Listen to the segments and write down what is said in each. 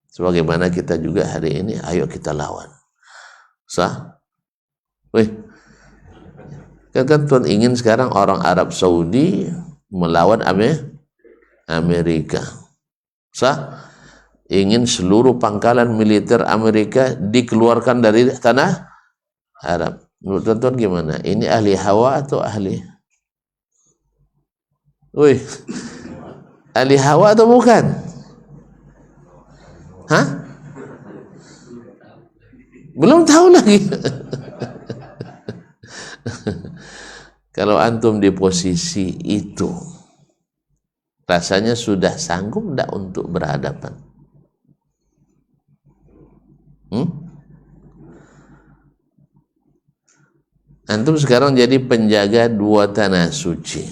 Sebagaimana kita juga hari ini, ayo kita lawan. Sah? Wih, kan Tuhan ingin sekarang orang Arab Saudi melawan Amerika. Sah? Ingin seluruh pangkalan militer Amerika dikeluarkan dari tanah Arab. Menurut tuan-tuan gimana? Ini ahli hawa atau ahli? Wih, ahli hawa atau bukan? Hah? Belum tahu lagi. Kalau antum di posisi itu, rasanya sudah sanggup enggak untuk berhadapan? Antum sekarang jadi penjaga dua tanah suci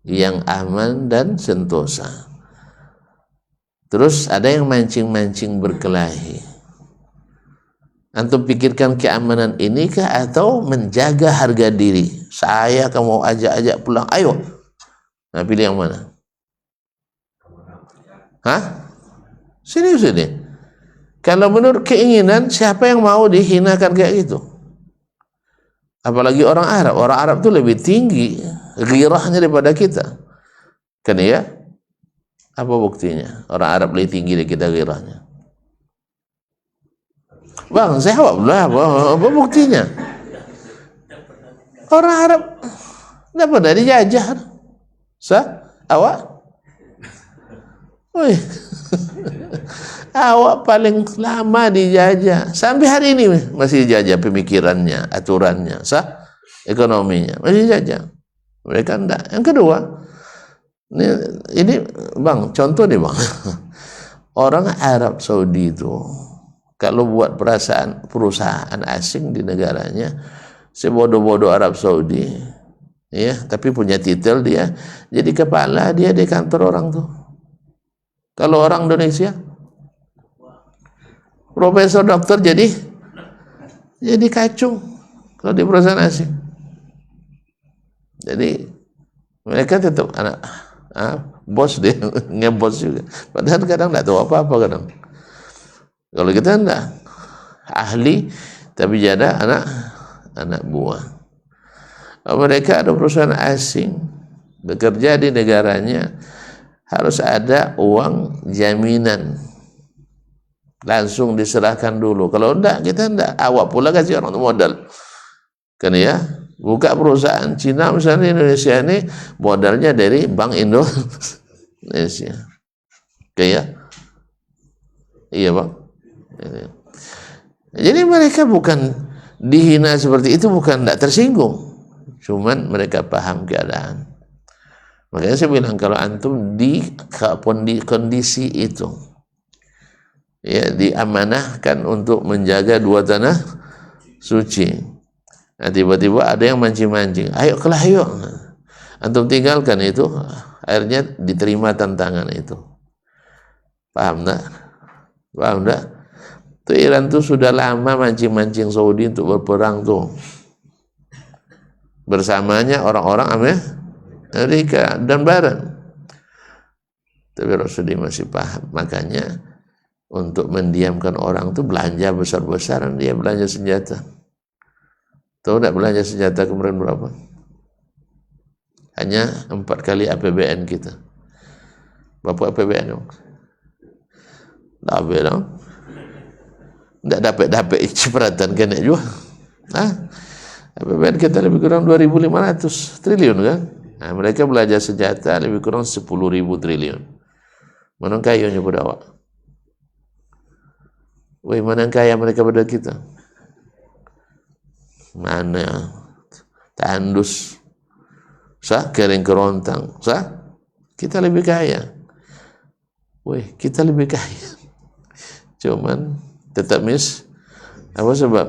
yang aman dan sentosa. Terus ada yang mancing-mancing berkelahi. Antum pikirkan keamanan ini kah atau menjaga harga diri? Saya kamu ajak-ajak pulang, ayo. Nah, pilih yang mana? Hah? Serius ini? Kalau menurut keinginan, siapa yang mau dihinakan kayak gitu? Apalagi orang Arab. Orang Arab itu lebih tinggi ghirahnya daripada kita. Kan ya? Apa buktinya? Orang Arab lebih tinggi dari kita ghirahnya. Bang, saya jawab lah, apa buktinya? Orang Arab tidak pernah dijajah. Sah? Awak? Wih. Awak paling lama dijajah. Sampai hari ini masih dijajah pemikirannya, aturannya, sah? Ekonominya. Masih dijajah. Mereka enggak. Yang kedua, ini bang, contoh nih bang. Orang Arab Saudi itu kalau buat perusahaan asing di negaranya, sebodoh-bodoh Arab Saudi, ya, tapi punya titel dia, jadi kepala dia di kantor orang tuh. Kalau orang Indonesia, profesor dokter jadi kacung kalau di perusahaan asing. Jadi mereka tetap anak bos dia, ngebos juga. Padahal kadang tidak tahu apa-apa kadang. Kalau kita enggak ahli, tapi jadi anak buah. Mereka ada perusahaan asing bekerja di negaranya, harus ada uang jaminan, langsung diserahkan dulu. Kalau enggak, kita enggak. Awak pula kasih orang modal. Kan ya? Buka perusahaan Cina misalnya di Indonesia ini, modalnya dari Bank Indonesia. Kayak iya bang. Jadi mereka bukan dihina seperti itu, bukan tidak tersinggung, cuman mereka paham keadaan. Makanya saya bilang kalau antum di kondisi itu, ya, diamanahkan untuk menjaga dua tanah suci, nah tiba-tiba ada yang mancing-mancing, ayo kelah yuk, antum tinggalkan itu, akhirnya diterima tantangan itu. Paham tak? Paham tak? Tuh Iran tuh sudah lama mancing-mancing Saudi untuk berperang tuh. Bersamanya orang-orang Amerika dan Barat. Tapi Rasulullah masih paham. Makanya untuk mendiamkan orang tuh belanja besar-besaran, dia belanja senjata. Tahu tak belanja senjata kemarin berapa? Hanya 4 kali APBN kita. Berapa APBN dong? Tak habis dong. Tidak dapat cipratan kena juga. APBN kita lebih kurang 2.500 triliun kan. Nah, mereka belajar senjata lebih kurang 10.000 triliun. Mana kayanya pada awak? Woi, mana kaya mereka pada kita? Mana? Tandus. Sah, kering kerontang. Sah? Kita lebih kaya. Woi, kita lebih kaya. Cuman tetap apa sebab?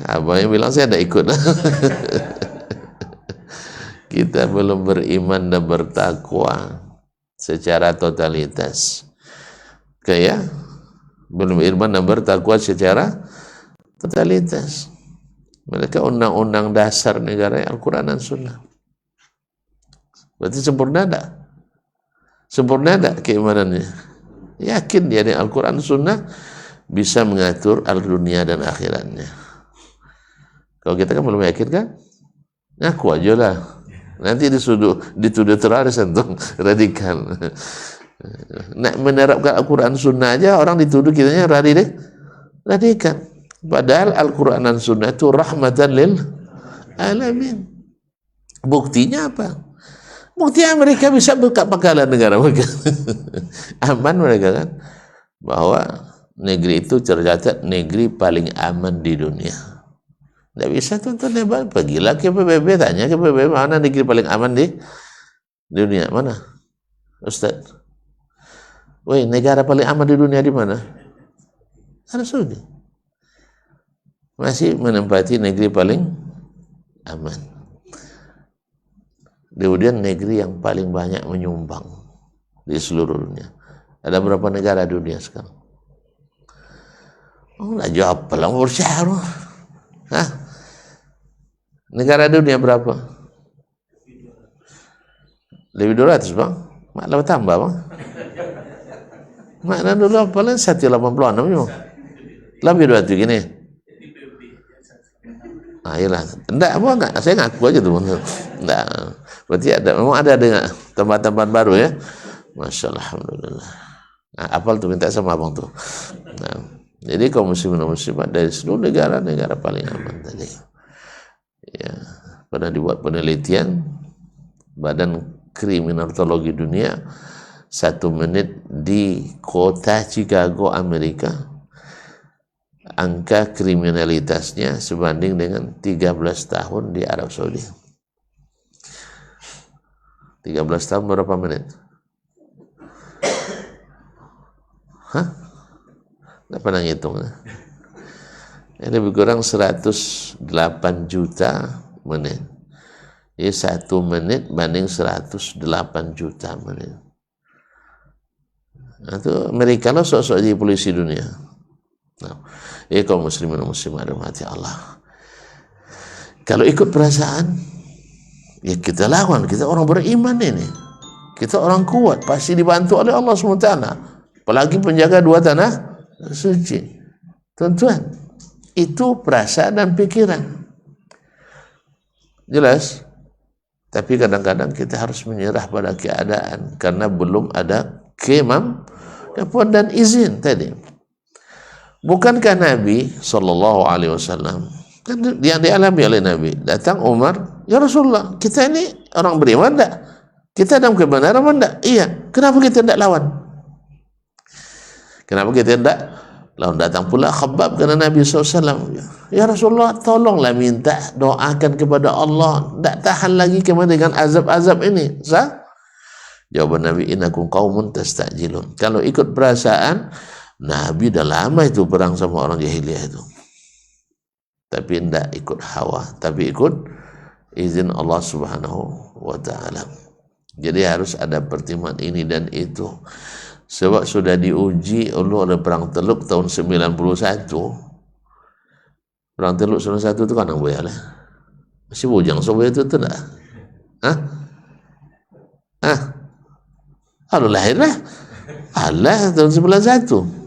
Abang yang bilang saya tidak ikut. Kita belum beriman dan bertakwa secara totalitas. Kayak belum beriman dan bertakwa secara totalitas. Mereka undang-undang dasar negara Al-Quran dan Sunnah. Berarti sempurna tak? Sempurna tak keimanannya? Yakin dia dengan Al-Quran Sunnah bisa mengatur dunia dan akhiratnya. Kalau kita kan belum yakin kan? Ngaku aja lah. Nanti dituduh teroris antum, radikal. Nak menerapkan Al-Quran Sunnah aja orang dituduh kitanya radikal. Padahal Al-Quran dan Sunnah itu rahmatan lil alamin. Buktinya apa? Buktinya mereka bisa buka pangkalan negara mereka. Aman mereka kan? Bahwa negeri itu tercatat negeri paling aman di dunia. Tidak bisa tuntut hebat. Pergilah ke PBB, tanya ke PBB mana negeri paling aman di dunia. Mana? Ustaz? Woi, negara paling aman di dunia di mana? Arab Saudi. Masih menempati negeri paling aman. Kemudian negeri yang paling banyak menyumbang di seluruh dunia. Ada berapa negara dunia sekarang? Oh, nggak jawab, pelang bersyahr. Hah? Negara dunia berapa? Lebih 200 bang? Makna tambah bang? Makna dulu paling 186 bang? Lebih 200 gini. Nah, iyalah. Enggak, apa enggak? Saya ngaku aja tuh. Enggak. Berarti memang ada dengan tempat-tempat baru ya. Masya Allah, alhamdulillah. Nah, apal tuh minta sama abang tuh. Nah, jadi kaum muslimin dan muslimat dari seluruh negara paling aman tadi. Ya, pernah dibuat penelitian Badan Kriminologi Dunia 1 menit di kota Chicago, Amerika, angka kriminalitasnya sebanding dengan 13 tahun di Arab Saudi. 13 tahun berapa menit? Hah? Nggak pernah ngitung. Ini lebih kurang 108 juta menit. Jadi 1 menit banding 108 juta menit. Nah, itu Amerika lo sok-sok jadi polisi dunia. Nah, kaum muslimin dan muslimat rahmati Allah. Kalau ikut perasaan, ya kita lawan. Kita orang beriman ini. Kita orang kuat, pasti dibantu oleh Allah SWT. Apalagi penjaga 2 tanah suci. Tuan-tuan, itu perasaan dan pikiran. Jelas? Tapi kadang-kadang kita harus menyerah pada keadaan karena belum ada kemampuan dan izin tadi. Bukankah Nabi SAW kan yang dialami oleh Nabi, datang Umar, ya Rasulullah, kita ini orang beriman enggak? Kita dalam kebenaran enggak? Iya. Kenapa kita tidak lawan? Kenapa kita tidak lawan? Datang pula Khabbab kepada Nabi SAW, ya Rasulullah, tolonglah minta doakan kepada Allah, tidak tahan lagi dengan azab-azab ini. Sah? Jawaban Nabi, innakum qaumun tastajilun. Kalau ikut perasaan, Nabi dah lama itu perang sama orang jahiliyah itu. Tapi tidak ikut hawa, tapi ikut izin Allah Subhanahu wa ta'ala. Jadi harus ada pertimbangan ini dan itu. Sebab sudah diuji oleh perang Teluk tahun 91. Perang Teluk 91 itu kan yang boya lah. Masih bujang sobat itu tak? Hah? Hah? Lalu lahirlah Allah tahun 91.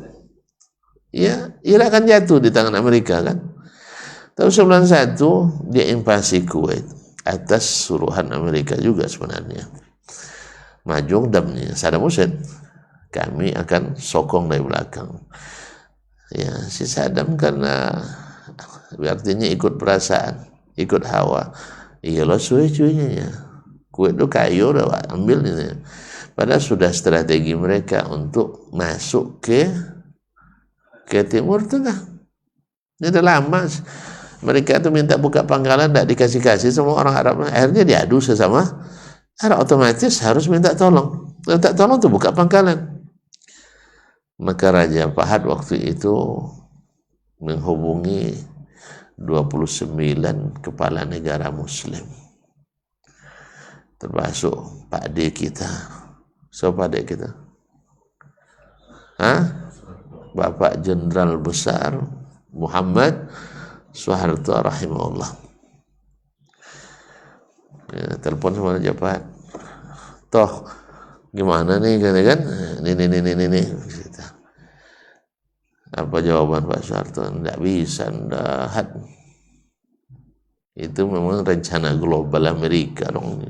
Ya, Irak kan jatuh di tangan Amerika kan. Tahun 91 dia invasi Kuwait atas suruhan Amerika juga sebenarnya. Majung damnya Saddam Hussein, kami akan sokong dari belakang. Ya, si Saddam karena artinya ikut perasaan, ikut hawa. Iyalah cuy-cuynya ya. Kuwait itu kayu udah ambil ini. Padahal sudah strategi mereka untuk masuk ke Timur Tengah. Ini udah lama. Mereka itu minta buka pangkalan, tidak dikasih-kasih semua orang Arab. Akhirnya diadu sesama Arab, otomatis harus minta tolong. Minta tolong untuk buka pangkalan. Maka Raja Fahad waktu itu menghubungi 29 kepala negara Muslim, termasuk Pak D kita. Siapa Pak D kita? Hah? Bapak Jenderal Besar Muhammad Soeharto rahimahullah. Ya, telepon sama Raja Fahad. Toh Gimana nih kan? Ini. Apa jawaban Pak Soeharto? Nggak bisa, ndak. Itu memang rencana global Amerika dong.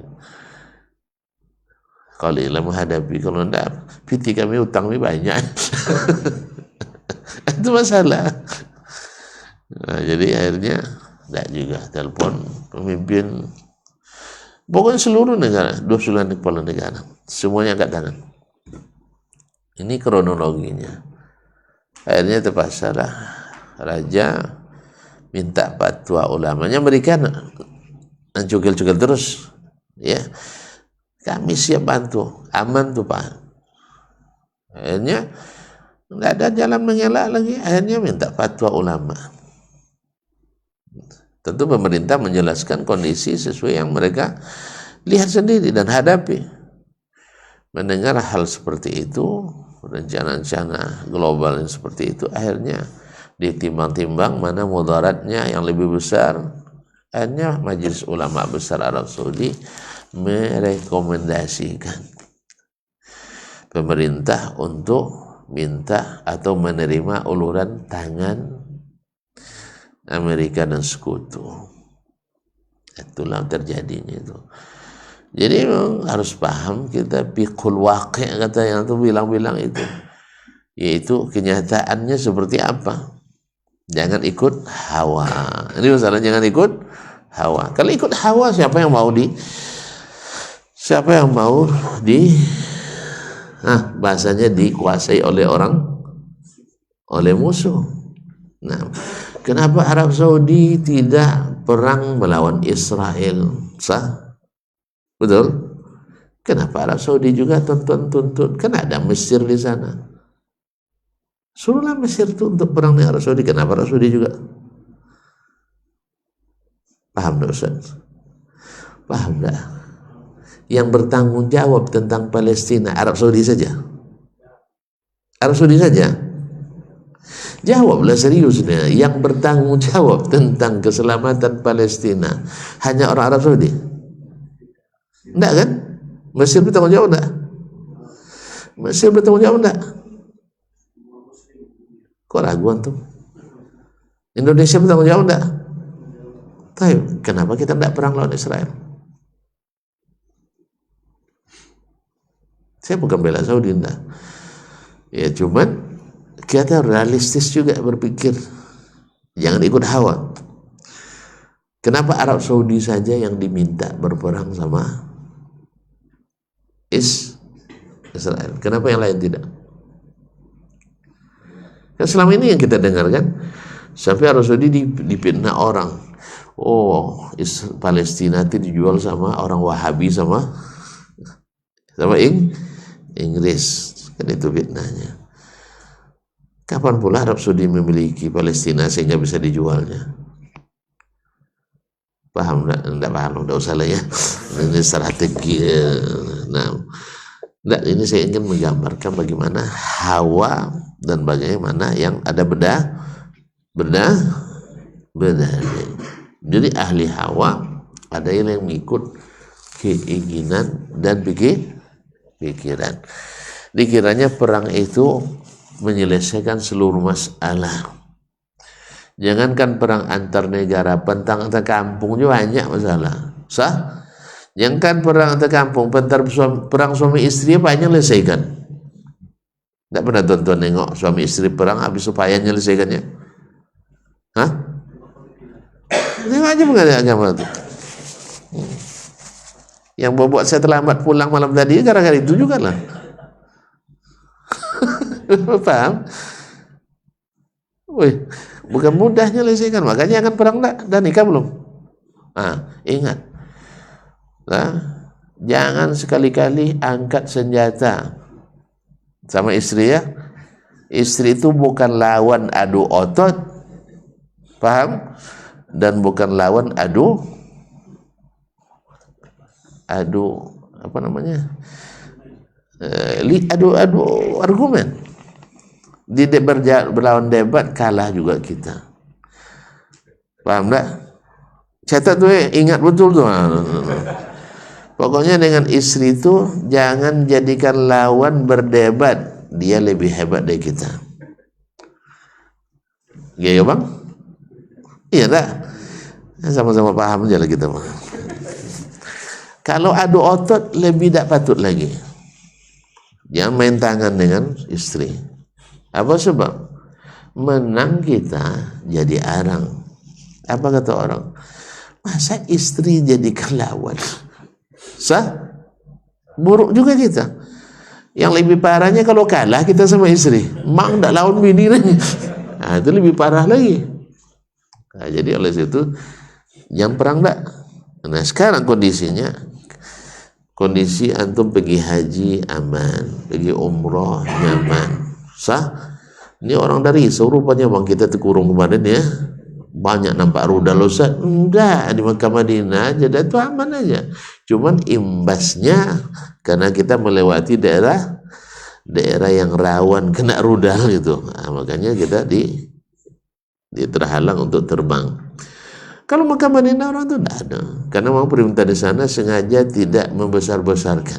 Kalau ilah menghadapi, kalau ndak, PT kami utang kami banyak. Itu masalah. Nah, jadi akhirnya ndak juga telepon pemimpin. Pokoknya seluruh negara, 29 kepala negara, semuanya angkat tangan. Ini kronologinya. Akhirnya terpaksalah raja minta fatwa ulamanya, mereka cukil-cukil terus, ya. Kami siap bantu, aman tuh Pak. Akhirnya nggak ada jalan mengelak lagi. Akhirnya minta fatwa ulama. Tentu pemerintah menjelaskan kondisi sesuai yang mereka lihat sendiri dan hadapi. Mendengar hal seperti itu, rencana-rencana global yang seperti itu, akhirnya ditimbang-timbang mana mudaratnya yang lebih besar. Akhirnya Majelis Ulama Besar Arab Saudi merekomendasikan pemerintah untuk minta atau menerima uluran tangan Amerika dan sekutu. Itulah terjadinya itu. Jadi memang harus paham kita fiqhul waqi' kata yang itu bilang-bilang itu, yaitu kenyataannya seperti apa. Jangan ikut hawa. Ini masalah, jangan ikut hawa. Kalau ikut hawa siapa yang mau bahasanya dikuasai oleh musuh. Nah, kenapa Arab Saudi tidak perang melawan Israel? Sah? Betul? Kenapa Arab Saudi juga tuntut? Kan ada Mesir di sana. Suruhlah Mesir itu untuk perang dengan Arab Saudi. Kenapa Arab Saudi juga? Paham tak Ustaz? Paham tak? Yang bertanggung jawab tentang Palestina Arab Saudi saja? Arab Saudi saja? Jawablah seriusnya. Yang bertanggung jawab tentang keselamatan Palestina hanya orang Arab Saudi? Enggak kan? Mesir bertanggung jawab enggak? Mesir bertanggung jawab enggak? Kok raguan tuh? Indonesia bertanggung jawab enggak? Tapi kenapa kita enggak perang lawan Israel? Saya bukan bela Saudi, enggak. Ya cuman kita realistis juga berpikir. Jangan ikut hawa. Kenapa Arab Saudi saja yang diminta berperang sama Israel? Kenapa yang lain tidak? Kan selama ini yang kita dengarkan, sampai Arab Saudi dipitnah orang. Oh, Palestina itu dijual sama orang Wahabi sama Inggris. Kan itu fitnahnya. Kapan pula Arab Saudi memiliki Palestina sehingga bisa dijualnya? Paham enggak? Enggak paham, enggak usah lah ya. Ini strategi. Nah, enggak, ini saya ingin menggambarkan bagaimana hawa dan bagaimana yang ada bedah. Jadi ahli hawa ada yang mengikut keinginan dan pikiran. Dikiranya perang itu menyelesaikan seluruh masalah. Jangankan perang antar negara, perang antar kampung juga banyak masalah. Sah? Jangankan perang antar kampung, perang suami istri banyak menyelesaikan. Tidak pernah tuan-tuan nengok suami istri perang habis supaya menyelesaikannya? Hah? Tengok aja mengenai agama itu. Yang membuat saya terlambat pulang malam tadi gara-gara itu juga lah. Paham? Wih, bukan mudah menyelesaikan. Makanya akan perang dan nikah belum? Ingat. Nah, jangan sekali-kali angkat senjata sama istri ya. Istri itu bukan lawan adu otot, paham? Dan bukan lawan adu apa namanya? Adu argumen. Di berlawan debat kalah juga kita. Paham tak? Catat tuh, ingat betul tuh. Pokoknya dengan istri itu jangan jadikan lawan berdebat. Dia lebih hebat dari kita. Iya ya bang? Iya tak? Sama-sama paham aja lah kita. Kalau adu otot lebih tak patut lagi. Jangan main tangan dengan istri. Apa sebab? Menang kita jadi arang. Apa kata orang? Masa istri jadikan lawan? Sah? Buruk juga kita. Yang lebih parahnya kalau kalah kita sama istri. Mak tak lawan bini lagi. Nah, itu lebih parah lagi. Nah, jadi oleh situ jangan perang tak. Nah sekarang kondisi antum pergi haji aman, pergi umroh nyaman, sah. Ini orang dari rupanya bang, kita terkurung kemarin ya, banyak nampak rudal Ustaz. Enggak, di Makkah Madinah aja dan itu aman aja. Cuman imbasnya karena kita melewati daerah yang rawan kena rudal gitu. Nah, makanya kita terhalang untuk terbang. Kalau Makkah Madinah orang itu tidak ada, karena memang perintah di sana sengaja tidak membesar-besarkan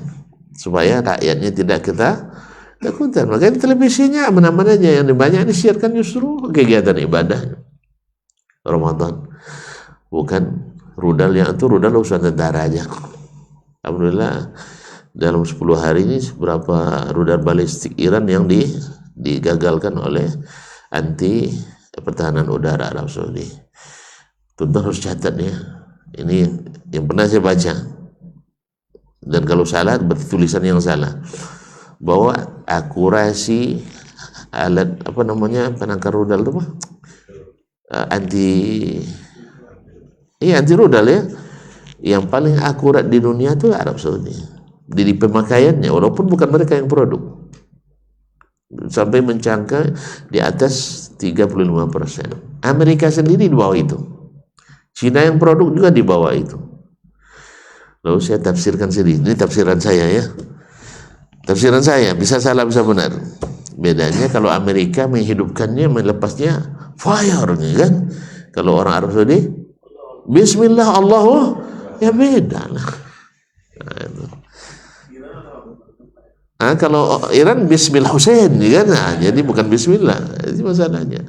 supaya rakyatnya tidak kita takutan. Makanya televisinya aman-aman aja, yang banyak disiarkan justru kegiatan ibadah Ramadan, bukan rudal. Yang itu rudal urusan tentara aja. Alhamdulillah dalam 10 hari ini berapa rudal balistik Iran yang digagalkan oleh anti pertahanan udara Arab Saudi. Tuan harus catat ya. Ini yang pernah saya baca. Dan kalau salah berarti tulisan yang salah. Bahwa akurasi alat penangkar rudal itu apa? Anti rudal ya. Yang paling akurat di dunia itu Arab Saudi. Di pemakaiannya, walaupun bukan mereka yang produk. Sampai mencangka di atas 35%. Amerika sendiri di bawah itu. Cina yang produk juga di bawah itu. Lalu saya tafsirkan sendiri. Ini tafsiran saya ya. Tafsiran saya, bisa salah bisa benar. Bedanya kalau Amerika menghidupkannya, melepasnya fire kan. Kalau orang Arab Saudi Bismillah Allahu, ya beda lah. Kalau Iran Bismillah Hussein kan. Jadi bukan Bismillah. Itu masalahnya.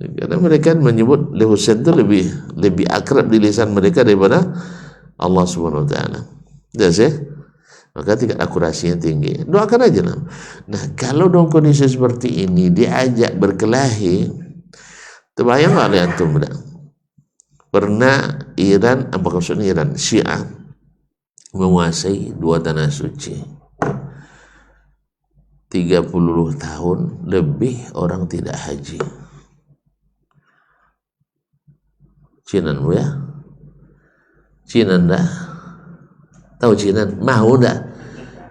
Karena mereka menyebut Hussein itu lebih akrab di lisan mereka daripada Allah Subhanahu wa taala. Jelas ya? Maka tingkat akurasinya tinggi. Doakan aja lah. Nah, kalau dalam kondisi seperti ini diajak berkelahi, terbayang oleh antum enggak? Pernah Iran, apa maksudnya Iran? Syiah menguasai 2 tanah suci. 30 tahun lebih orang tidak haji. Cina ya? Cina dah tahu Cina mau dah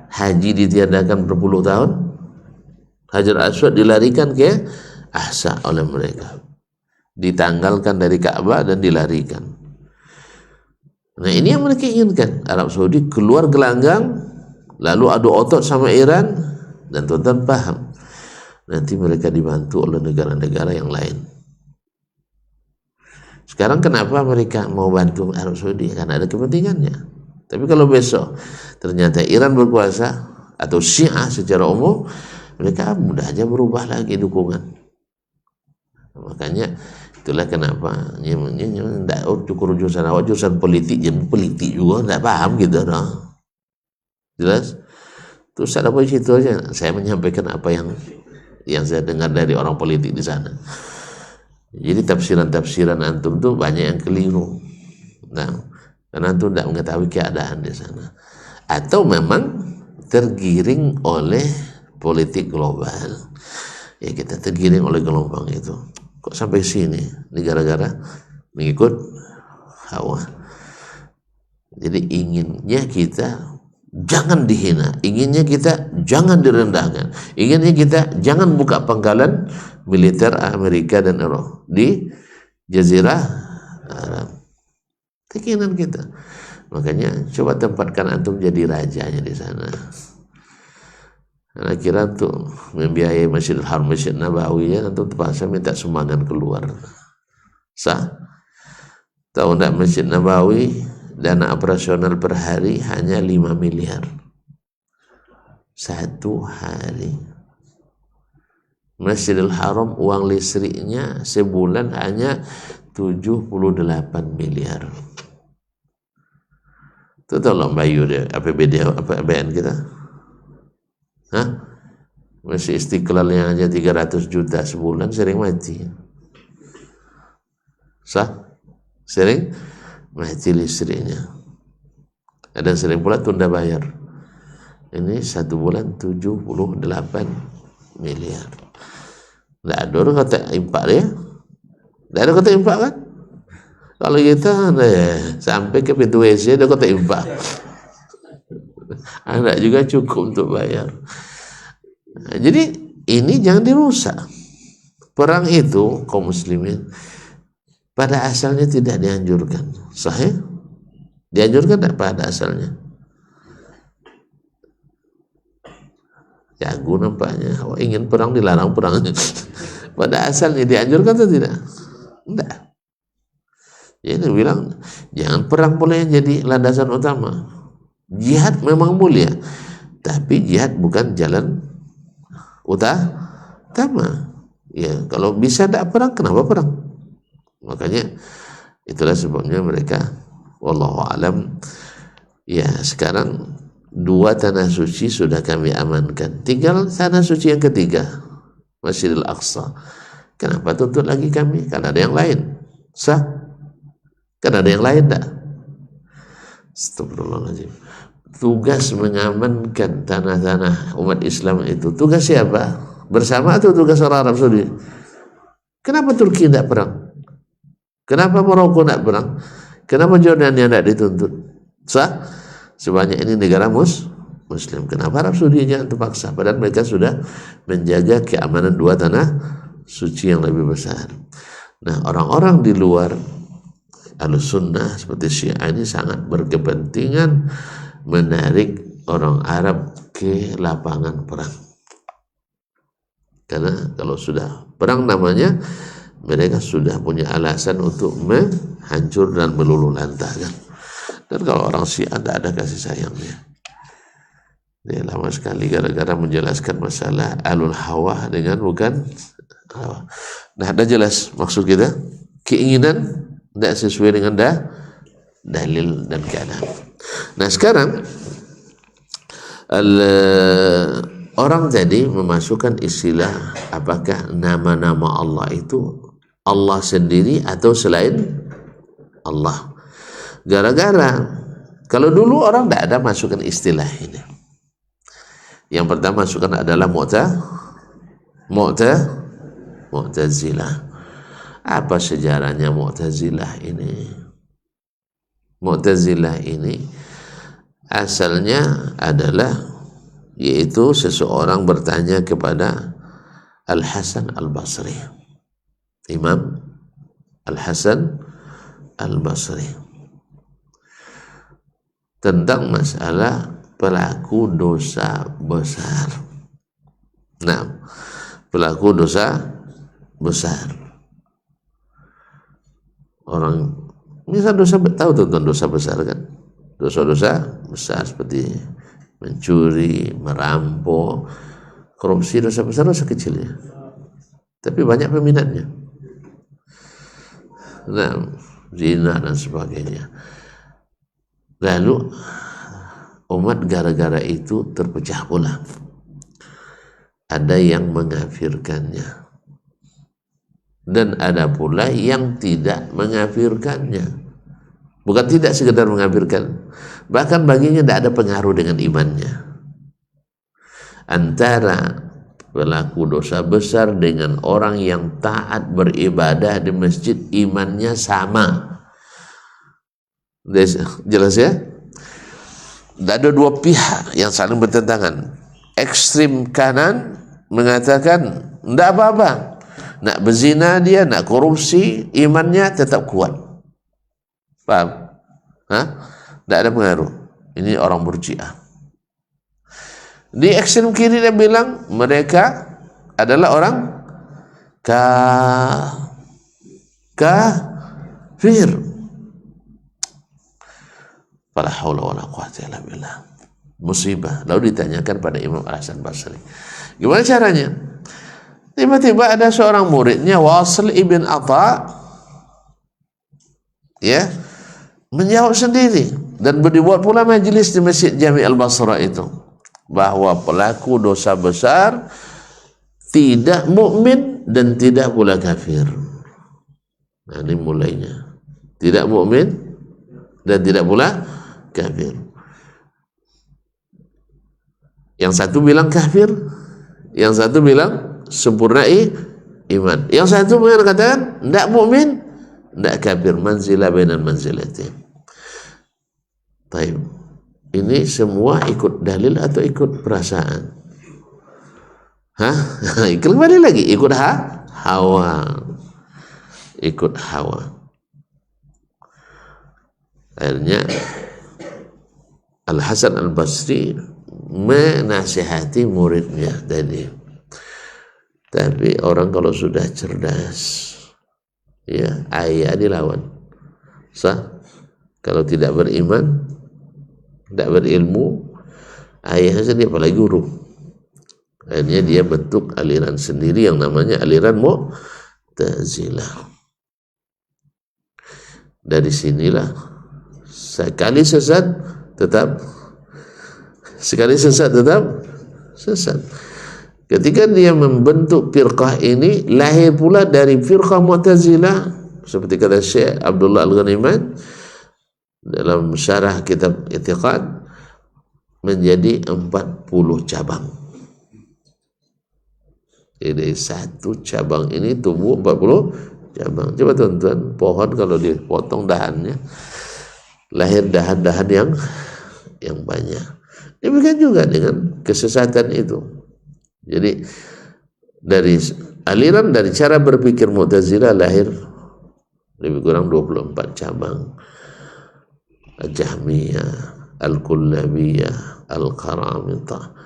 haji ditiadakan berpuluh tahun, Hajar Aswad dilarikan ke Ahsa oleh mereka, ditanggalkan dari Ka'bah dan dilarikan. Nah ini yang mereka inginkan. Arab Saudi keluar gelanggang, lalu adu otot sama Iran, dan tuan-tuan paham nanti mereka dibantu oleh negara-negara yang lain. Sekarang kenapa mereka mau bantu Arab Saudi? Karena ada kepentingannya. Tapi kalau besok ternyata Iran berkuasa atau Syiah secara umum, mereka mudah aja berubah lagi dukungan. Makanya itulah kenapa tidak cukup jurusan politik, jadi politik juga tidak paham gitu, no? Jelas? Terus ada apa situ aja. Saya menyampaikan apa yang saya dengar dari orang politik di sana. Jadi tafsiran antum tuh banyak yang keliru. Nah, karena antum tidak mengetahui keadaan di sana, atau memang tergiring oleh politik global. Ya kita tergiring oleh gelombang itu. Kok sampai sini? Ini gara-gara mengikut hawa. Jadi inginnya kita jangan dihina, inginnya kita jangan direndahkan, inginnya kita jangan buka pangkalan militer Amerika dan Eropa di Jazirah Arab. Keinginan kita. Makanya coba tempatkan antum jadi rajanya di sana. Karena kira tuh membiayai Masjidil Haram, Masjid Nabawi ya, antum terpaksa minta sumbangan keluar. Sah? Tahu enggak Masjid Nabawi dana operasional per hari hanya 5 miliar. Satu hari. Masjidil Haram uang listriknya sebulan hanya 78 miliar. Itu tolong bayu deh APBN kita. Hah? Masih Istiqlalnya aja 300 juta sebulan, sering mati. Sah? Sering mati listriknya. Ada sering pula tunda bayar. Ini satu bulan 78 miliar. Tidak ada orang kata impak dia. Tidak ada kata impak kan? Kalau kita sampai ke pintu WC ada kata impak. Tidak juga cukup untuk bayar. Nah, jadi ini jangan dirusak. Perang itu kaum muslimin pada asalnya tidak dianjurkan. Sahih? Dianjurkan tidak pada asalnya? Jago nampaknya. Ingin perang dilarang perang. Pada asalnya dianjurkan atau tidak? Tidak. Jadi bilang jangan perang boleh jadi landasan utama. Jihad memang mulia, tapi jihad bukan jalan utama. Ya, kalau bisa tidak perang, kenapa perang? Makanya itulah sebabnya mereka, wallahu alam. Ya, sekarang 2 tanah suci sudah kami amankan. Tinggal tanah suci yang ketiga, Masjidil Aqsa. Kenapa tuntut lagi kami? Karena ada yang lain. Sah? Kan ada yang lain tak? Astagfirullahaladzim. Tugas mengamankan tanah-tanah umat Islam itu tugas siapa? Bersama atau tugas orang Arab Saudi? Kenapa Turki tidak perang? Kenapa Maroko tidak perang? Kenapa Jordania tidak dituntut? Sah? Sebanyak ini negara Muslim. Kenapa Arab Saudi jangan terpaksa? Padahal mereka sudah menjaga keamanan 2 tanah suci yang lebih besar. Nah, orang-orang di luar Ahlussunnah seperti Syiah ini sangat berkepentingan menarik orang Arab ke lapangan perang. Karena kalau sudah perang namanya, mereka sudah punya alasan untuk menghancur dan meluluhlantahkan. Dan kalau orang Syiah tidak ada kasih sayangnya. Dia lama sekali gara-gara menjelaskan masalah alul hawa dengan bukan hawa. Nah, ada jelas maksud kita. Keinginan tidak sesuai dengan dalil dan keadaan. Nah, sekarang orang tadi memasukkan istilah apakah nama-nama Allah itu Allah sendiri atau selain Allah. Gara-gara kalau dulu orang tidak ada masukkan istilah ini. Yang pertama masukkan adalah Mu'tazilah. Apa sejarahnya Mu'tazilah ini? Mu'tazilah ini asalnya adalah yaitu seseorang bertanya kepada Al-Hasan Al-Basri, Imam Al-Hasan Al-Basri, tentang masalah pelaku dosa besar. Nah, pelaku dosa besar. Orang misal dosa, tahu tentang dosa besar kan? Dosa-dosa besar seperti mencuri, merampok, korupsi, dosa besar, dosa kecilnya. Tapi banyak peminatnya. Nah, zina dan sebagainya. Lalu umat gara-gara itu terpecah pula. Ada yang mengafirkannya dan ada pula yang tidak mengafirkannya. Bukan tidak sekedar mengafirkan, bahkan baginya tidak ada pengaruh dengan imannya. Antara pelaku dosa besar dengan orang yang taat beribadah di masjid, imannya sama. Jelas ya? Tidak ada 2 pihak yang saling bertentangan. Ekstrim kanan mengatakan tidak apa-apa, nak berzina dia, nak korupsi, imannya tetap kuat. Paham? Tidak ada pengaruh. Ini orang Murji'ah. Di ekstrem kiri dia bilang mereka adalah orang kafir. Fala haula wala quwwata illa billah. Musibah. Lalu ditanyakan pada Imam Al-Hasan Basri, gimana caranya? Tiba-tiba ada seorang muridnya, Wasil ibn Atha, ya, menjawab sendiri, dan dibuat pula majelis di Masjid Jami' Al-Basra itu, bahwa pelaku dosa besar tidak mukmin dan tidak pula kafir. Nah, ini mulainya. Tidak mukmin dan tidak pula kafir. Yang satu bilang kafir, yang satu bilang sempurna iman, yang satu mengatakan tidak mukmin, tidak kafir, manzilah bainal manzilatain. Baik, ini semua ikut dalil atau ikut perasaan? Kembali lagi ikut hawa, ikut hawa. Akhirnya Al-Hasan Al-Basri menasihati muridnya tadi. Tapi orang kalau sudah cerdas, ya, ayah dilawan. Kalau tidak beriman, tidak berilmu, ayahnya sendiri, apalagi guru. Akhirnya dia bentuk aliran sendiri yang namanya aliran Mu'tazilah. Dari sinilah sekali sesat tetap sesat. Ketika dia membentuk firqah ini, lahir pula dari firqah Mu'tazilah, seperti kata Syekh Abdullah Al-Ghaniman dalam syarah kitab I'tiqad, menjadi 40 cabang. Jadi satu cabang ini tumbuh 40 cabang. Coba tuan-tuan, pohon kalau dipotong dahannya, lahir dahan-dahan yang banyak. Demikian juga dengan kesesatan itu. Jadi dari aliran, dari cara berpikir Mu'tazilah lahir lebih kurang 24 cabang. Al-Jahmiyah, Al-Kullabiyah, Al-Qaramita.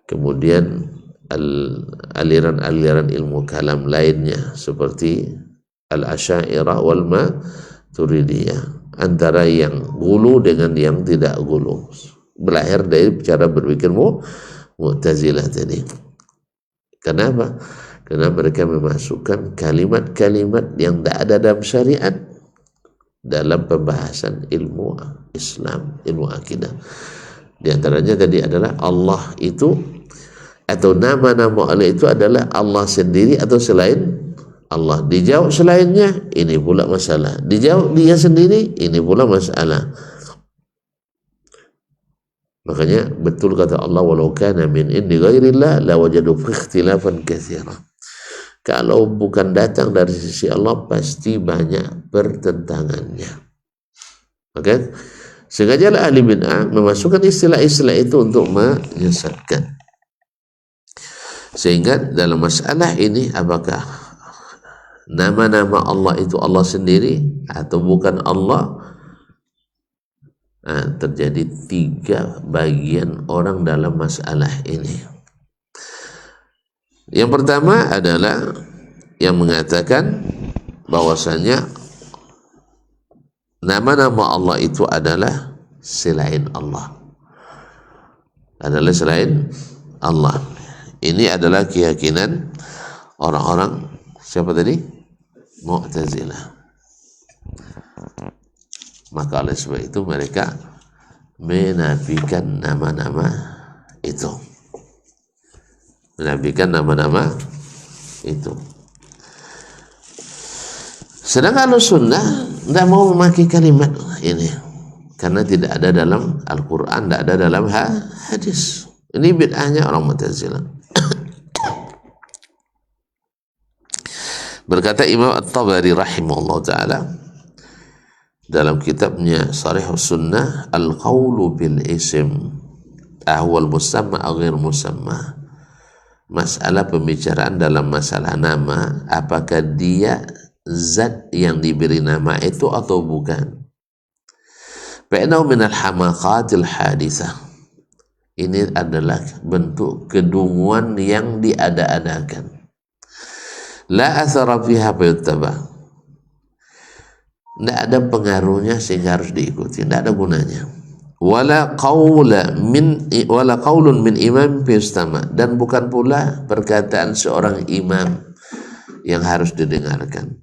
Kemudian aliran-aliran ilmu kalam lainnya seperti Al-Asy'ariyah wal Maturidiyah, antara yang gulu dengan yang tidak gulu, berlahir dari cara berpikir Mu'tazilah tadi. Kenapa? Karena mereka memasukkan kalimat-kalimat yang tidak ada dalam syariat dalam pembahasan ilmu Islam, ilmu akidah. Di antaranya tadi adalah Allah itu, atau nama-nama Allah itu adalah Allah sendiri atau selain Allah. Dijawab selainnya, ini pula masalah. Dijawab dia sendiri, ini pula masalah. Makanya betul kata Allah, walau kana min indi ghairillah lawajadu fi ikhtilafan katsira. Kalau bukan datang dari sisi Allah, pasti banyak pertentangannya. Oke? Sengajalah ahli bid'ah memasukkan istilah-istilah itu untuk menyesatkan. Sehingga dalam masalah ini, apakah nama-nama Allah itu Allah sendiri atau bukan Allah? Nah, terjadi 3 bagian orang dalam masalah ini. Yang pertama adalah yang mengatakan bahwasanya nama-nama Allah itu adalah selain Allah, adalah selain Allah. Ini adalah keyakinan orang-orang siapa tadi? Mu'tazilah. Maka oleh sebab itu mereka menafikan nama-nama itu. Menafikan nama-nama itu. Sedangkan Ahlussunnah tidak mau memakai kalimat ini karena tidak ada dalam Al-Quran, tidak ada dalam hadis. Ini bid'ahnya orang Mu'tazilah. Berkata Imam At-Tabari rahimahullah ta'ala dalam kitabnya Sharihus Sunnah, al-qawlu bil ism ahwal musamma aghir musamma. Masalah pembicaraan dalam masalah nama, apakah dia zat yang diberi nama itu atau bukan. Fa'innahu minal hamaqatil hadithah. Ini adalah bentuk kedunguan yang diada-adakan. La athara fiha fayuttaba. Tidak ada pengaruhnya sehingga harus diikuti, tidak ada gunanya. wala qaulun min imam fistama, dan bukan pula perkataan seorang imam yang harus didengarkan.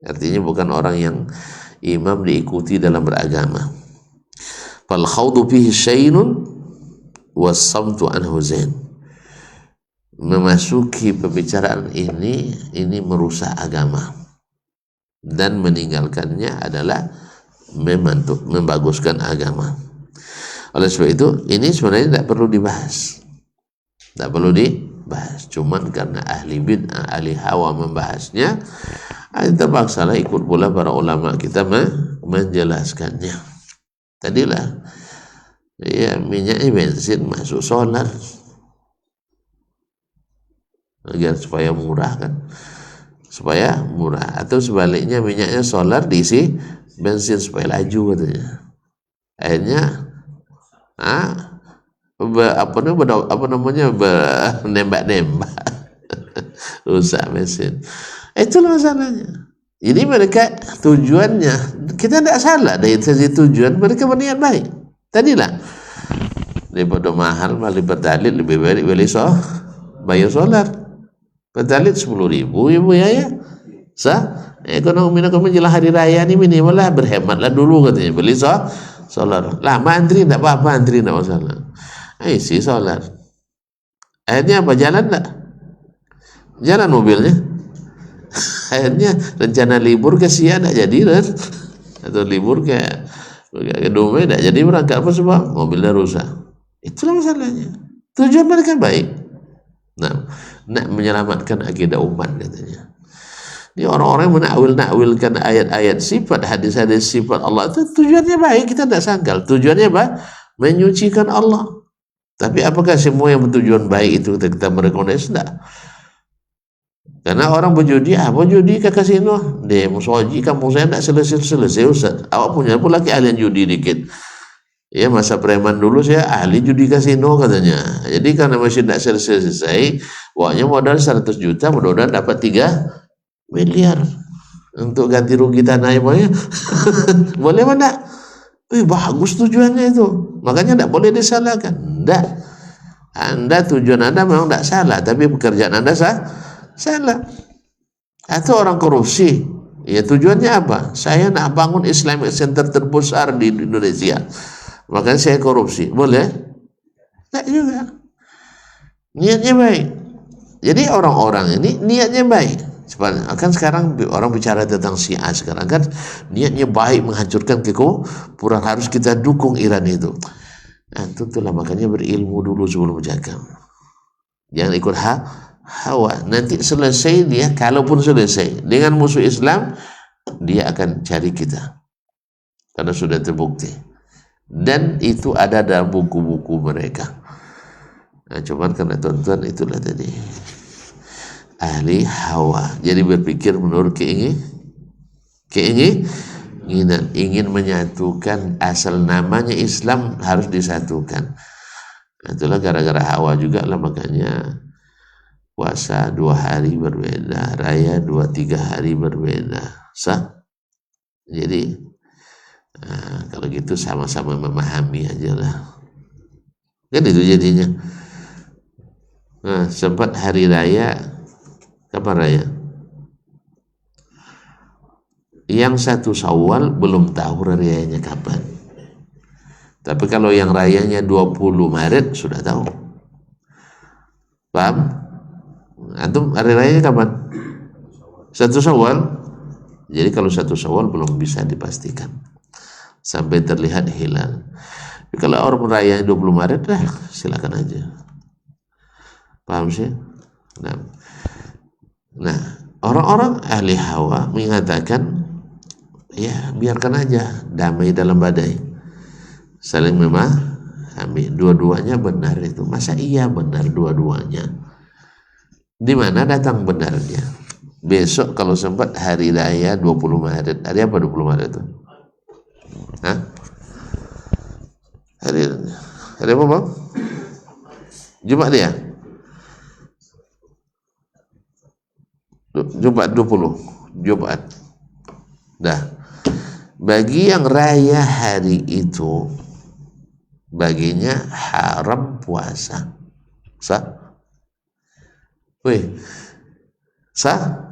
Artinya bukan orang yang imam diikuti dalam beragama. Fal khawdu fihi syainun was-samtu anhu zain. Memasuki pembicaraan ini merusak agama, dan meninggalkannya adalah membaguskan agama. Oleh sebab itu ini sebenarnya tidak perlu dibahas, cuman karena ahli bid'ah, ahli hawa membahasnya, terpaksalah ikut pula para ulama kita menjelaskannya. Tadilah ya, minyaknya bensin masuk solar agar supaya murah kan, atau sebaliknya minyaknya solar diisi bensin supaya laju katanya. Akhirnya nembak rusak mesin. Itulah masalahnya. Jadi mereka tujuannya, kita tidak salah dari sisi tujuan, mereka berniat baik. Tadilah daripada mahal beli pertalit, lebih baik beli bayar solar. Pertalit 10.000 ibu ya. Ekonomi menjelang hari raya ini minimal lah, berhematlah dulu katanya, beli solar. Lama antri tidak apa-apa, antri tidak masalah. Isi solar. Akhirnya apa? Jalan tak? Jalan mobilnya. Akhirnya rencana libur ke Sia tidak jadi kan? Atau libur ke Dumai tidak jadi berangkat, apa sebab? Mobilnya rusak. Itulah masalahnya. Tujuan mereka baik. Nak menyelamatkan akidah umat katanya. Ini orang-orang menakwilkan ayat-ayat sifat, hadis-hadis sifat Allah itu tujuannya baik, kita tidak sangkal. Tujuannya apa? Menyucikan Allah. Tapi apakah semua yang bertujuan baik itu kita merekomendasi? Tidak. Karena orang berjudi, berjudi ke kasino, dia musoji, kampung saya tidak selesai Ustaz. Awak punya pun lagi ahli judi dikit. Ya, masa preman dulu saya ahli judi kasino katanya. Jadi karena masih tidak selesai, uangnya modal 100 juta, mudah-mudahan dapat 3 miliar untuk ganti rugi tanah ya. Boleh mana? Bagus tujuannya itu. Makanya tidak boleh disalahkan. Tidak. Anda tujuan Anda memang tidak salah, tapi pekerjaan Anda salah. Atau orang korupsi, ya tujuannya apa? Saya nak bangun Islamic Center terbesar di Indonesia, makanya saya korupsi. Boleh? Tidak juga. Niatnya baik. Jadi orang-orang ini niatnya baik. Kan sekarang orang bicara tentang Syiah sekarang kan niatnya baik menghancurkan kekufuran, harus kita dukung Iran itu. Tentulah makanya berilmu dulu sebelum bercakap. Jangan ikut hawa. Nanti selesai dia, kalaupun selesai dengan musuh Islam, dia akan cari kita karena sudah terbukti, dan itu ada dalam buku-buku mereka. Cuman karena tonton itulah tadi ahli hawa, jadi berpikir menurut keinginan, ingin menyatukan, asal namanya Islam harus disatukan. Itulah gara-gara hawa juga lah, makanya puasa 2 hari berbeda, raya 2-3 hari berbeda. Jadi kalau gitu sama-sama memahami aja lah, kan itu jadinya. Sempat hari raya, kapan raya? Yang 1 Syawal belum tahu rayanya kapan. Tapi kalau yang rayanya 20 Maret sudah tahu. Paham? Antum hari rayanya kapan? 1 Syawal. Jadi kalau 1 Syawal belum bisa dipastikan sampai terlihat hilal. Tapi kalau orang rayanya 20 Maret silakan aja. Paham sih? Nah, orang-orang ahli hawa mengatakan, ya biarkan aja, damai dalam badai, saling memahami, dua-duanya benar itu. Masa iya benar dua-duanya? Di mana datang benarnya? Besok kalau sempat hari raya 20 Maret. Hari apa 20 Maret itu? Hari apa bang? Jumat dia? Jumat 20 Jumat. Dah. Bagi yang raya hari itu, baginya haram puasa. Sah? Wih, sah?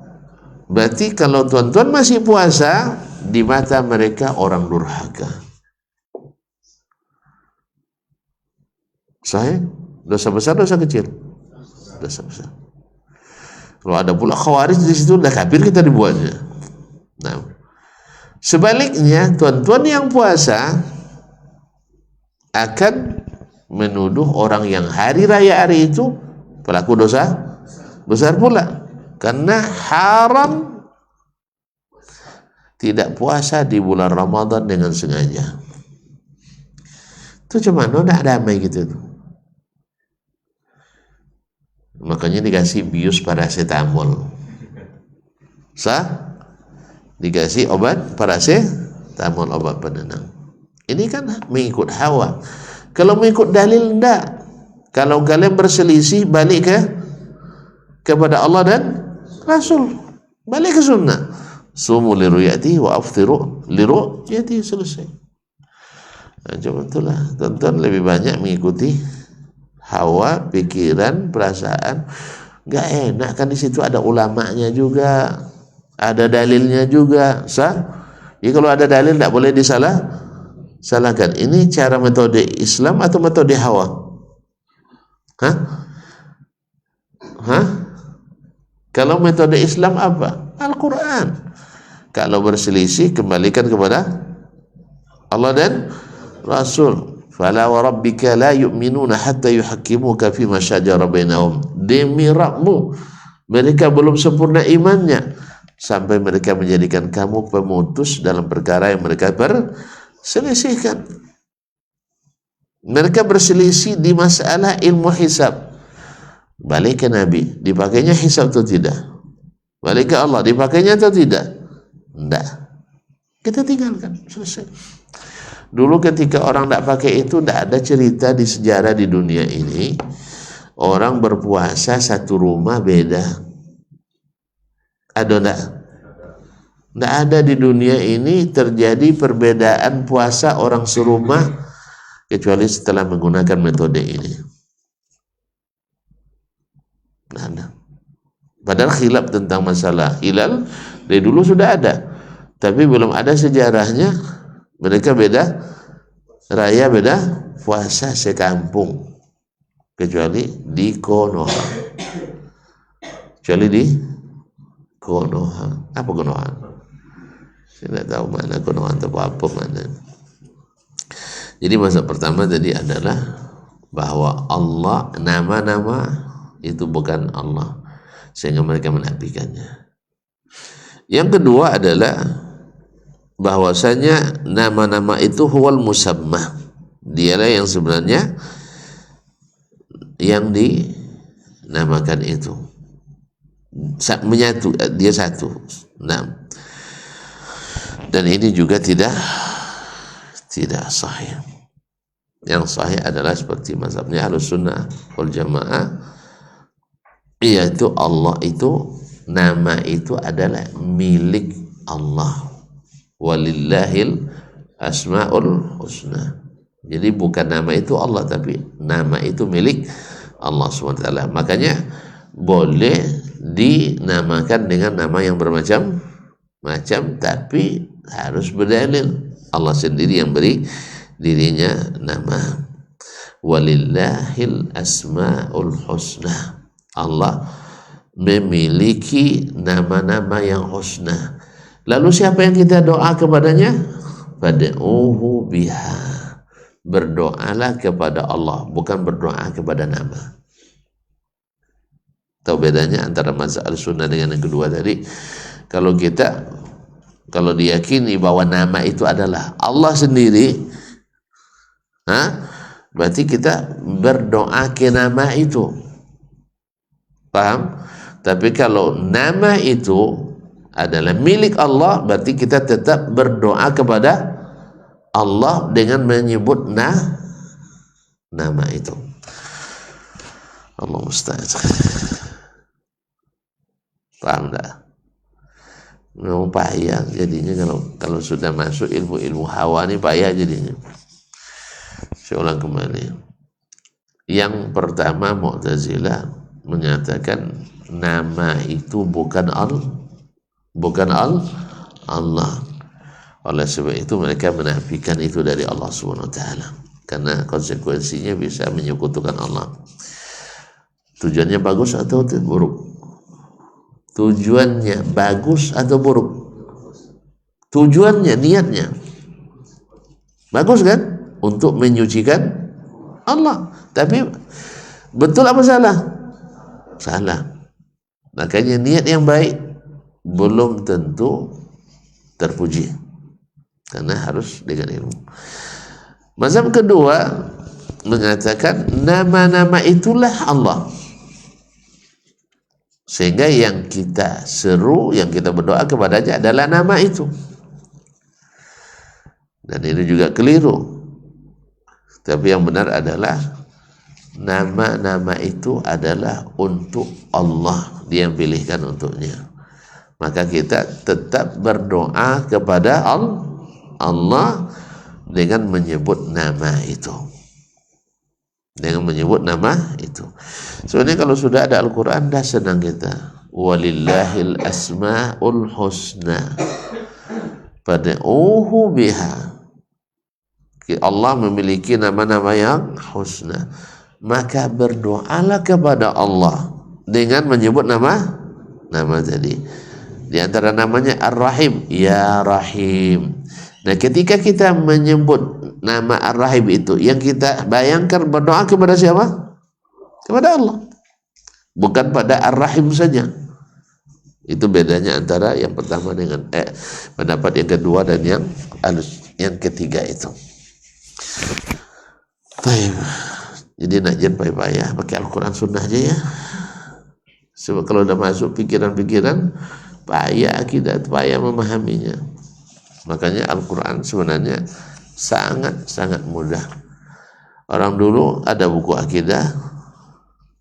Berarti kalau tuan-tuan masih puasa, di mata mereka orang durhaka. Sah? Dosa besar, dosa kecil? Dosa besar. Kalau ada pula khawarij di situ, udah kafir kita dibuatnya. Nah, sebaliknya tuan-tuan yang puasa akan menuduh orang yang hari raya hari itu pelaku dosa besar pula, karena haram tidak puasa di bulan Ramadan dengan sengaja. Itu cuma tidak damai gitu tuh. Makanya dikasih bius paracetamol. Sah? Dikasih obat paracetamol, obat penenang. Ini kan mengikut hawa. Kalau mengikut dalil enggak. Kalau kalian berselisih, balik kepada Allah dan Rasul. Balik ke sunnah. Sumu liruyati wa aftiru liruyati, selesai. Nah, cuma itulah. Tonton lebih banyak mengikuti hawa, pikiran, perasaan. Nggak enak kan, di situ ada ulamanya juga, ada dalilnya juga. Sah? Jadi kalau ada dalil tidak boleh disalahkan. Ini cara metode Islam atau metode hawa? Hah? Kalau metode Islam apa? Al-Quran. Kalau berselisih, kembalikan kepada Allah dan Rasul. Fala wa rabbika la yu'minuna hatta yuhakkimuka fima syajara bainahum. Demi Rabbmu, mereka belum sempurna imannya sampai mereka menjadikan kamu pemutus dalam perkara yang mereka berselisihkan. Mereka berselisih di masalah ilmu hisab. Balik ke Nabi, dipakainya hisab atau tidak? Balik ke Allah, dipakainya atau tidak? Tidak. Kita tinggalkan, selesai. Dulu ketika orang tidak pakai itu, tidak ada cerita di sejarah di dunia ini orang berpuasa satu rumah beda. Ada enggak? Tidak ada di dunia ini terjadi perbedaan puasa orang serumah kecuali setelah menggunakan metode ini. Tidak ada. Padahal khilaf tentang masalah hilal dari dulu sudah ada, tapi belum ada sejarahnya. Mereka beda raya, beda puasa sekampung, kecuali di Konoha. Kecuali di Konoha. Apa Konoha? Saya tidak tahu mana Konoha atau apa mana. Jadi masa pertama tadi adalah bahwa Allah, nama-nama itu bukan Allah, sehingga mereka menafikannya. Yang kedua adalah bahwasanya nama-nama itu huwal musammah, dialah yang sebenarnya yang dinamakan itu, menyatu, dia satu. Nah, dan ini juga tidak sahih. Yang sahih adalah seperti mazhabnya Ahlussunnah wal Jamaah, yaitu Allah itu, nama itu adalah milik Allah. Walillahil asmaul husna. Jadi bukan nama itu Allah, tapi nama itu milik Allah SWT. Makanya boleh dinamakan dengan nama yang bermacam-macam, tapi harus berdalil. Allah sendiri yang beri dirinya nama. Walillahil asmaul husna. Allah memiliki nama-nama yang husna. Lalu siapa yang kita doa kepadanya? Fad'uhu biha. Berdoalah kepada Allah, bukan berdoa kepada nama. Tahu bedanya antara mazhab Ahlussunnah dengan yang kedua tadi? Kalau diyakini bahwa nama itu adalah Allah sendiri, berarti kita berdoa ke nama itu. Paham? Tapi kalau nama itu adalah milik Allah, berarti kita tetap berdoa kepada Allah dengan menyebut nama itu. Allah musta'an. Paham tak? Memang payah jadinya kalau sudah masuk ilmu hawa ini, payah jadinya. Saya ulang kembali. Yang pertama Mu'tazilah menyatakan nama itu bukan Allah. Oleh sebab itu mereka menafikan itu dari Allah Subhanahu wa taala. Karena konsekuensinya bisa menyekutukan Allah. Tujuannya bagus atau buruk? Tujuannya bagus atau buruk? Tujuannya, niatnya bagus kan? Untuk menyucikan Allah. Tapi betul apa salah? Salah. Makanya niat yang baik belum tentu terpuji, karena harus dengan ilmu. Mazhab kedua mengatakan nama-nama itulah Allah, sehingga yang kita seru, yang kita berdoa kepadanya adalah nama itu. Dan ini juga keliru. Tapi yang benar adalah nama-nama itu adalah untuk Allah, Dia yang pilihkan untuknya. Maka kita tetap berdoa kepada Allah dengan menyebut nama itu. Dengan menyebut nama itu. Sebenarnya kalau sudah ada Al-Quran, dah senang kita. Walillahil asma'ul husna fad'uhu biha. Allah memiliki nama-nama yang husna. Maka berdoalah kepada Allah dengan menyebut nama tadi. Di antara namanya Ar-Rahim, Ya Rahim. Nah, ketika kita menyebut nama Ar-Rahim itu, yang kita bayangkan berdoa kepada siapa? Kepada Allah. Bukan pada Ar-Rahim saja. Itu bedanya antara yang pertama dengan pendapat yang kedua dan yang ketiga itu. Baik. Jadi nak jangan payah-payah pakai Al-Quran Sunnah aja ya. Sebab kalau udah masuk pikiran-pikiran, payah akidah, payah memahaminya. Makanya Al-Quran sebenarnya sangat-sangat mudah. Orang dulu ada buku akidah,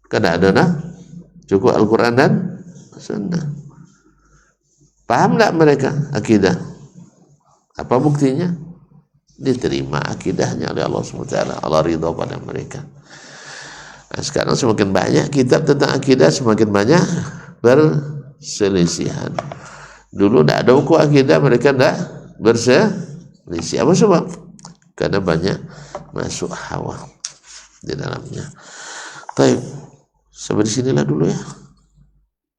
kada ada nah, cukup Al-Quran dan Sunnah. Paham tak mereka akidah? Apa buktinya? Diterima akidahnya oleh Allah SWT. Allah ridha pada mereka. Nah, sekarang semakin banyak kitab tentang akidah, semakin banyak berselisihan. Dulu tidak ada buku akidah, mereka tidak berselisih. Apa sebab? Karena banyak masuk hawa di dalamnya. Baik, sampai di sinilah dulu ya.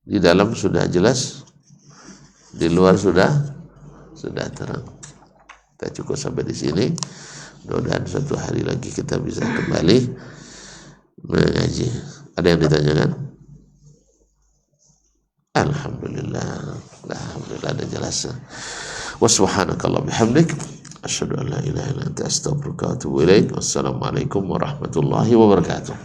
Di dalam sudah jelas, di luar sudah terang. Kita cukup sampai di sini. Mudah-mudahan suatu hari lagi kita bisa kembali mengaji. Ada yang ditanyakan? Alhamdulillah. Alhamdulillah ada jelas. Wa subhanakallah bihamdik asyhadu an la ilaha illa anta astaghfiruka wa atubu ilaik. Wassalamualaikum warahmatullahi wabarakatuh.